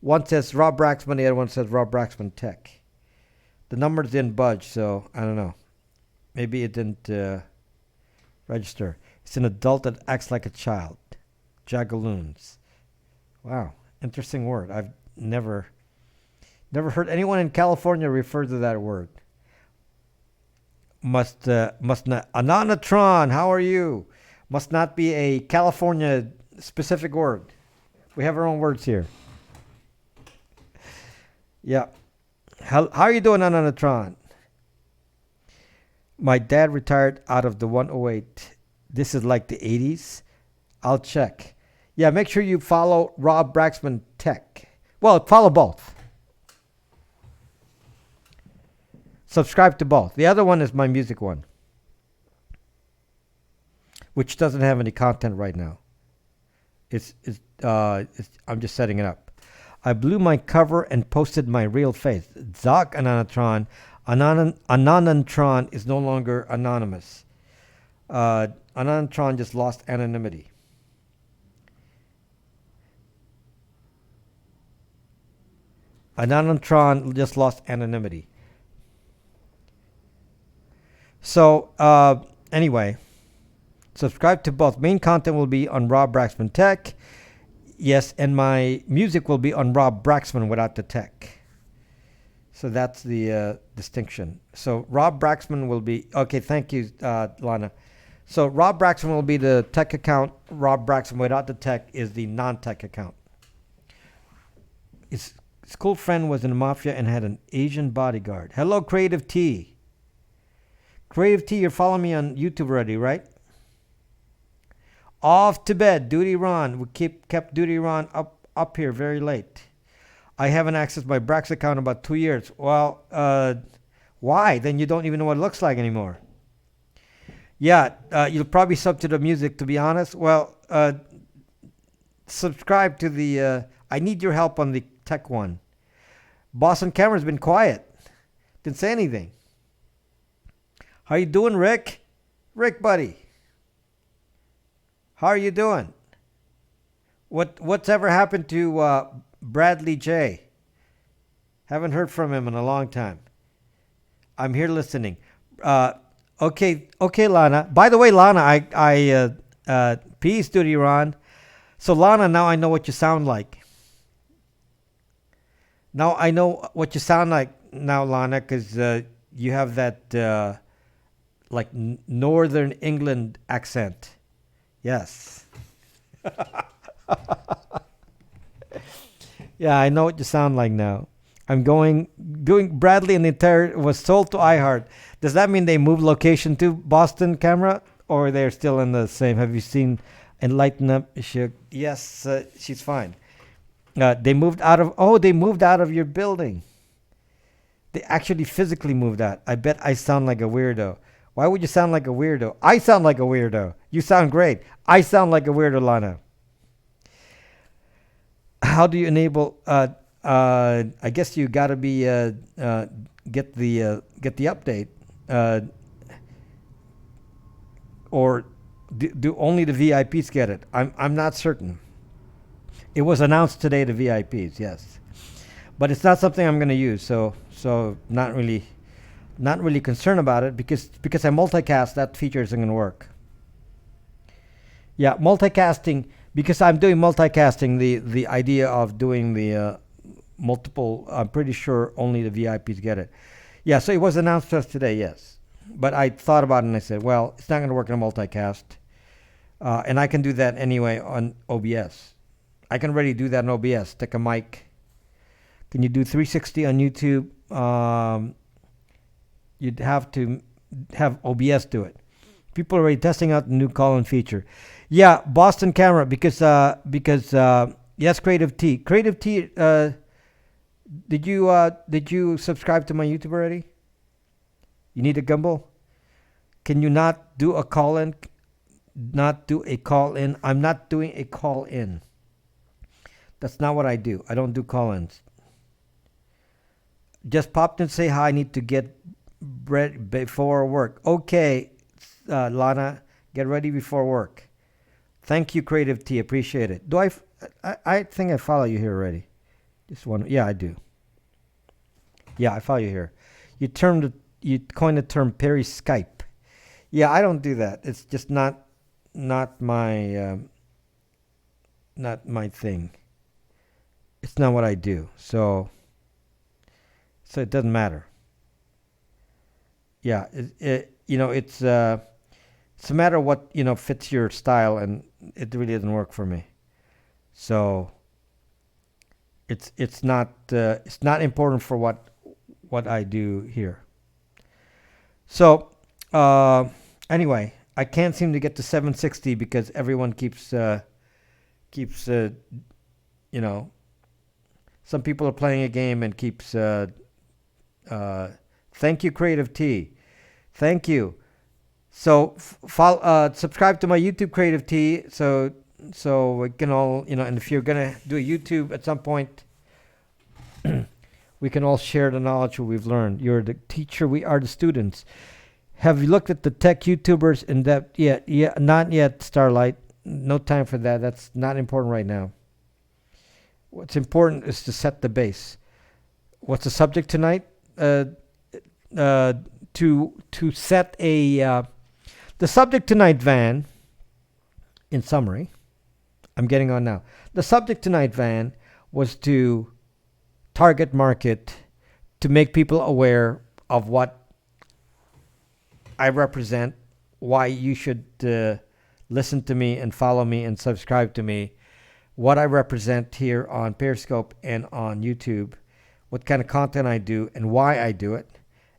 One says Rob Braxman, the other one says Rob Braxman Tech. The numbers didn't budge, so I don't know. Maybe it didn't register. It's an adult that acts like a child. Jagaloons. Wow, interesting word. I've never heard anyone in California refer to that word. Must not. Anonatron, how are you? Must not be a California specific word. We have our own words here. Yeah. How are you doing, Anonatron? My dad retired out of the 108. This is like the 80s. I'll check. Yeah, make sure you follow Rob Braxman Tech. Well, follow both. Subscribe to both. The other one is my music one, which doesn't have any content right now. I'm just setting it up. I blew my cover and posted my real face. Zuck Anonatron. Anonatron is no longer anonymous. Anonatron just lost anonymity. Anonatron just lost anonymity. So, anyway, subscribe to both. Main content will be on Rob Braxman Tech. Yes, and my music will be on Rob Braxman without the tech. So that's the distinction. So Rob Braxman will be... Okay, thank you, Lana. So Rob Braxman will be the tech account. Rob Braxman without the tech is the non-tech account. His school friend was in the mafia and had an Asian bodyguard. Hello, Creative T. Creative T, you're following me on YouTube already, right? Off to bed, Duty Ron. We kept Duty Ron up here very late. I haven't accessed my Brax account in about 2 years. Well, why? Then you don't even know what it looks like anymore. Yeah, you'll probably sub to the music, to be honest. Well, subscribe to the... I need your help on the tech one. Boston Camera's been quiet. Didn't say anything. How you doing, Rick? Rick, buddy. How are you doing? What's ever happened to Bradley J? Haven't heard from him in a long time. I'm here listening. Okay, Lana. By the way, Lana, peace, Duty Ron. So, Lana, now I know what you sound like. Now I know what you sound like now, Lana, because you have that like Northern England accent. Yes. Yeah, I know what you sound like now. I'm doing Bradley and the entire was sold to iHeart. Does that mean they moved location to Boston Camera, or they're still in the same? Have you seen Enlighten Up? Yes, she's fine. They moved out of your building. They actually physically moved out. I bet I sound like a weirdo. Why would you sound like a weirdo? I sound like a weirdo. You sound great. I sound like a weirdo, Lana. How do you enable? I guess you got to be get the update, or do only the VIPs get it? I'm not certain. It was announced today to VIPs, yes, but it's not something I'm going to use. So not really concerned about it because I multicast. That feature isn't going to work. Yeah, multicasting, because I'm doing multicasting. The idea of doing the multiple, I'm pretty sure only the VIPs get it. Yeah, so it was announced to us today, yes. But I thought about it and I said, well, it's not going to work in a multicast. And I can do that anyway on OBS. I can already do that on OBS. Take a mic. Can you do 360 on YouTube? you'd have to have OBS do it. People are already testing out the new call-in feature. Yeah, Boston Camera, because yes, Creative T. Creative T, did you subscribe to my YouTube already? You need a gimbal? Can you not do a call-in? Not do a call-in? I'm not doing a call-in. That's not what I do. I don't do call-ins. Just popped in and say hi. I need to get bread before work. Okay, Lana, get ready before work. Thank you, Creative T. Appreciate it. I think I follow you here already. Just one. Yeah, I do. Yeah, I follow you here. You coined the term Periscope. Yeah, I don't do that. It's just not my thing. It's not what I do. So it doesn't matter. Yeah, it's a matter of what fits your style, and it really doesn't work for me. So it's not important for what I do here. So anyway, I can't seem to get to 760 because everyone keeps some people are playing a game and keeps thank you, Creative T. Thank you. So subscribe to my YouTube, Creative T, so we can all, and if you're going to do a YouTube at some point, we can all share the knowledge we've learned. You're the teacher, we are the students. Have you looked at the tech YouTubers in depth yet? Yeah, not yet, Starlight. No time for that. That's not important right now. What's important is to set the base. What's the subject tonight? To set the subject tonight, Van, in summary, I'm getting on now. The subject tonight, Van, was to target market, to make people aware of what I represent, why you should listen to me and follow me and subscribe to me, what I represent here on Periscope and on YouTube, what kind of content I do and why I do it,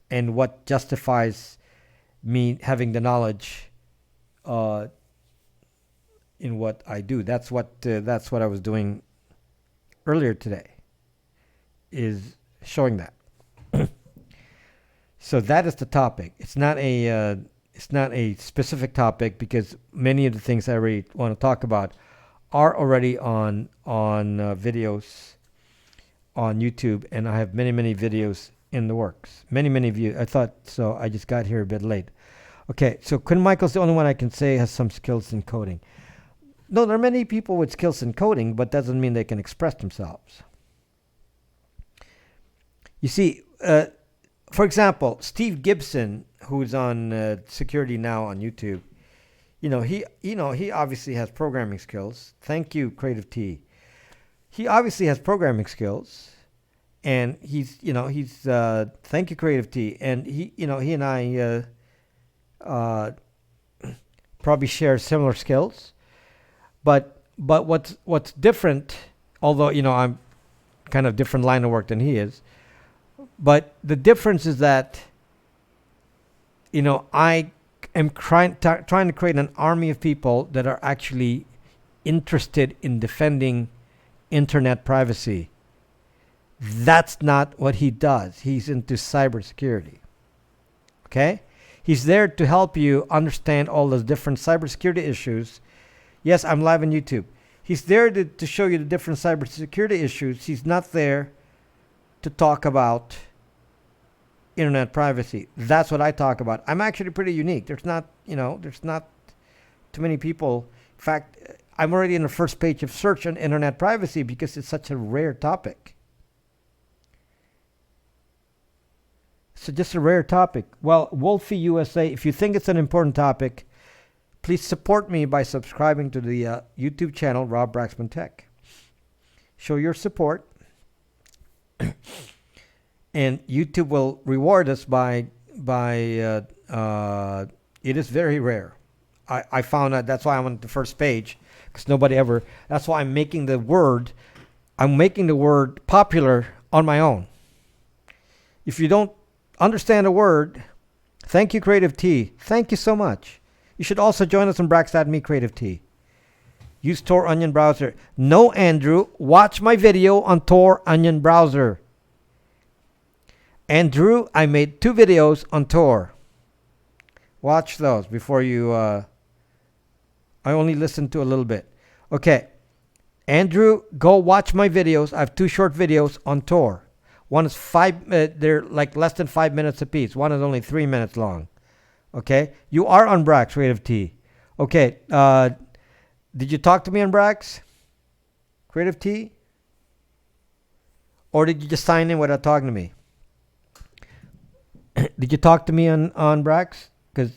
and what justifies me having the knowledge in what I do. That's what I was doing earlier today, is showing that. So that is the topic. It's not a specific topic, because many of the things I really want to talk about are already on videos on YouTube, and I have many videos in the works. Many views. I thought so. I just got here a bit late. Okay, so Quinn Michael's the only one I can say has some skills in coding. No, there are many people with skills in coding, but doesn't mean they can express themselves. You see, for example, Steve Gibson, who's on Security Now on YouTube, he obviously has programming skills. Thank you, Creative T. He obviously has programming skills, and he's thank you, Creative T. And he and I probably share similar skills, but what's different, although I'm kind of different line of work than he is, but the difference is that I am trying to create an army of people that are actually interested in defending internet privacy. That's not what he does. He's into cybersecurity. Okay? He's there to help you understand all those different cybersecurity issues. Yes, I'm live on YouTube. He's there to show you the different cybersecurity issues. He's not there to talk about internet privacy. That's what I talk about. I'm actually pretty unique. There's not too many people. In fact, I'm already in the first page of search on internet privacy because it's such a rare topic. So just a rare topic. Well, Wolfie USA, if you think it's an important topic, please support me by subscribing to the YouTube channel, Rob Braxman Tech. Show your support. And YouTube will reward us by it is very rare. I found out, that's why I'm on the first page, because that's why I'm making the word popular on my own. If you don't understand a word, Thank you, Creative T. Thank you so much. You should also join us on Brax.me, Creative T. Use Tor Onion Browser. No, Andrew. Watch my video on Tor Onion Browser. Andrew, I made 2 videos on Tor. Watch those before you... I only listened to a little bit. Okay. Andrew, go watch my videos. I have 2 short videos on Tor. One is 5... they're like less than 5 minutes apiece. One is only 3 minutes long. Okay? You are on Brax, Creative T. Okay. Did you talk to me on Brax? Creative T? Or did you just sign in without talking to me? Did you talk to me on Brax? Because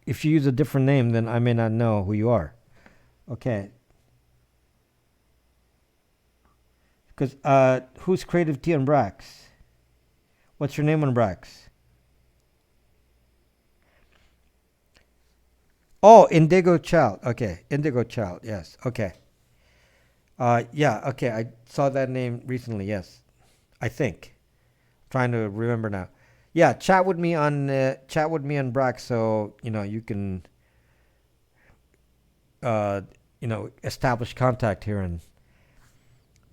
if you use a different name, then I may not know who you are. Okay. Because who's Creative T on Brax? What's your name on Brax? Oh, Indigo Child. Okay, Indigo Child. Yes. Okay. Yeah. Okay, I saw that name recently. Yes, I think. Trying to remember now. Yeah, chat with me on Brax, so you can establish contact here, and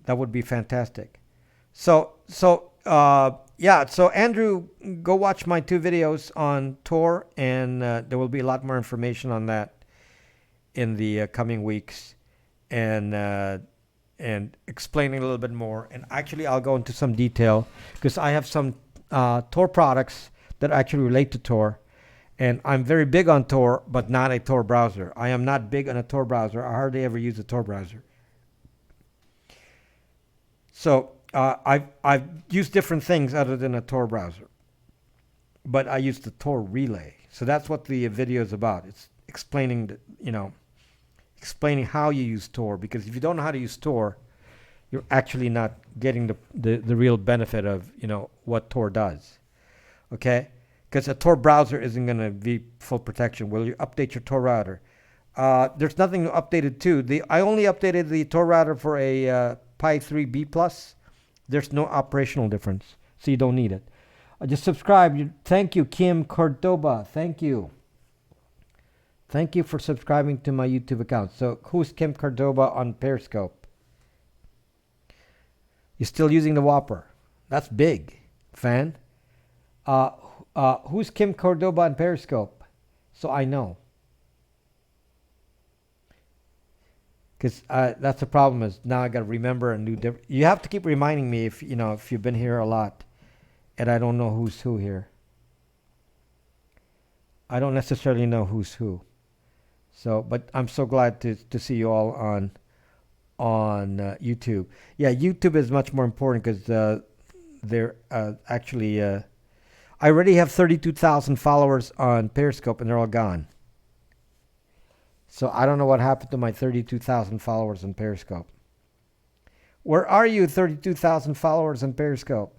that would be fantastic. So Andrew, go watch my 2 videos on Tor, and there will be a lot more information on that in the coming weeks, and explaining a little bit more. And actually, I'll go into some detail because I have some Tor products that actually relate to Tor, and I'm very big on Tor, but not a Tor browser. I am not big on a Tor browser. I hardly ever use a Tor browser. So I've used different things other than a Tor browser, but I use the Tor relay. So that's what the video is about. It's explaining explaining how you use Tor, because if you don't know how to use Tor, you're actually not getting the real benefit of what Tor does. Okay, because a Tor browser isn't going to be full protection. Will you update your Tor router? There's nothing updated to. I only updated the Tor router for a Pi 3B Plus. There's no operational difference, so you don't need it. Just subscribe. Thank you, Kim Cordoba. Thank you. Thank you for subscribing to my YouTube account. So who's Kim Cordoba on Periscope? You're still using the Whopper. That's big, fan. Who's Kim Cordoba on Periscope? So I know. Because that's the problem, is now I got to remember and do different. You have to keep reminding me if you've been here a lot, and I don't know who's who here. I don't necessarily know who's who. So, but I'm so glad to see you all on YouTube. Yeah, YouTube is much more important because they're actually. I already have 32,000 followers on Periscope, and they're all gone. So I don't know what happened to my 32,000 followers on Periscope. Where are you, 32,000 followers on Periscope?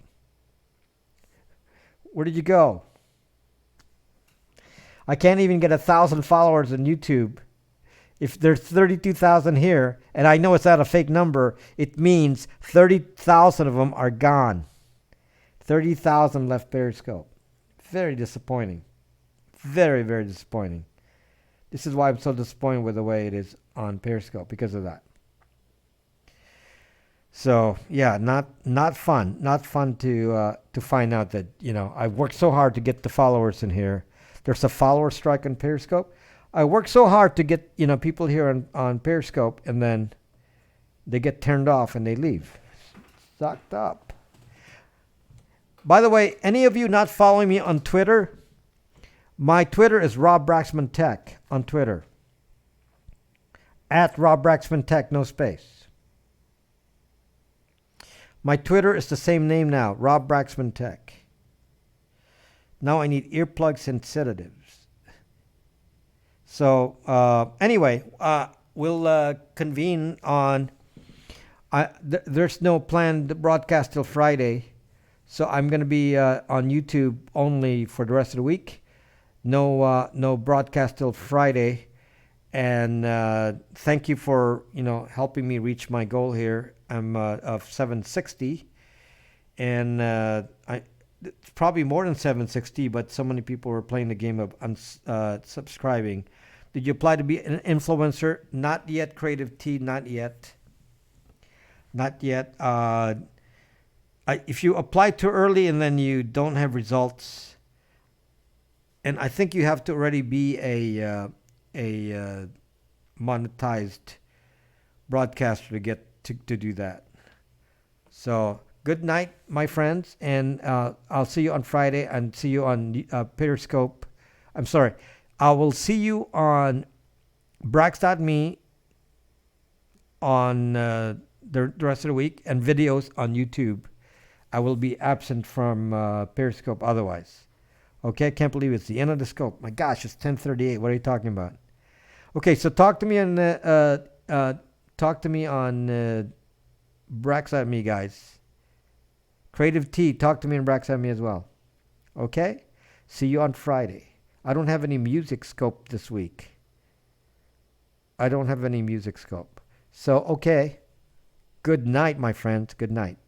Where did you go? I can't even get 1,000 followers on YouTube. If there's 32,000 here, and I know it's not a fake number, it means 30,000 of them are gone. 30,000 left Periscope. Very disappointing. Very, very disappointing. This is why I'm so disappointed with the way it is on Periscope, because of that. So yeah, not fun. Not fun to find out that I worked so hard to get the followers in here. There's a follower strike on Periscope. I worked so hard to get people here on Periscope, and then they get turned off and they leave. Sucked up. By the way, any of you not following me on Twitter? My Twitter is Rob Braxman Tech on Twitter. At Rob Braxman Tech, no space. My Twitter is the same name now, Rob Braxman Tech. Now I need earplugs and sedatives. So anyway, we'll convene on. There's no planned broadcast till Friday, so I'm going to be on YouTube only for the rest of the week. No broadcast till Friday, and thank you for helping me reach my goal here. I'm of 760, and it's probably more than 760, but so many people were playing the game of subscribing. Did you apply to be an influencer? Not yet, Creative T. Not yet. Not yet. If you apply too early and then you don't have results, and I think you have to already be a monetized broadcaster to get to do that. So good night, my friends, and I'll see you on Friday and see you on Periscope. I'm sorry. I will see you on Brax.me on the rest of the week and videos on YouTube. I will be absent from Periscope otherwise. Okay, I can't believe it's the end of the scope. My gosh, it's 10:38. What are you talking about? Okay, so talk to me on Brax.me, guys. Creative T, talk to me on Brax.me as well. Okay? See you on Friday. I don't have any music scope this week. I don't have any music scope. So, okay. Good night, my friends. Good night.